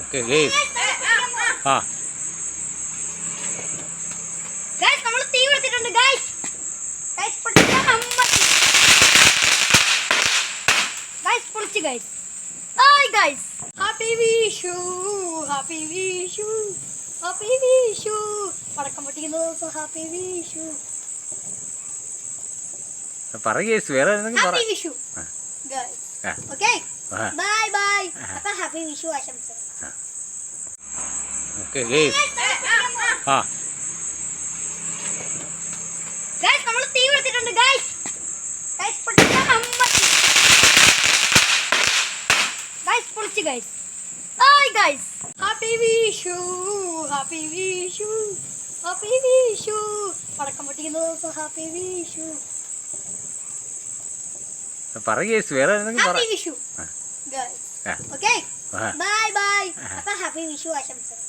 okay guys ആ guys നമ്മൾ തീ കൊടുത്തിട്ടുണ്ട് ഗൈസ് ഗൈസ് പൊളിച്ച് ഗൈസ് പൊളിച്ച് guys hi guys happy Vishu happy Vishu happy Vishu പടക്കം പൊട്ടിക്കുന്ന ദിവസം ഹാപ്പി വിഷു പറ ഗൈസ് വേറെ എന്തെങ്കിലും പറ happy Vishu guys okay bye bye അപ്പോൾ ഹാപ്പി വിഷു ആശംസകൾ ഓക്കെ ഗൈസ് ആ ഗൈസ് നമ്മൾ തീ കൊടുത്തിട്ടുണ്ട് ഗൈസ് ഗൈസ് പൊളിച്ച് ഗൈസ് പൊളിച്ച് guys hi guys happy Vishu happy Vishu happy Vishu പടക്കം പൊട്ടിക്കുന്ന ദിവസം ഹാപ്പി വിഷു പറ ഗൈസ് വേറെ എന്തെങ്കിലും പറ happy Vishu guys okay bye bye അപ്പോൾ ഹാപ്പി വിഷു ആശംസകൾ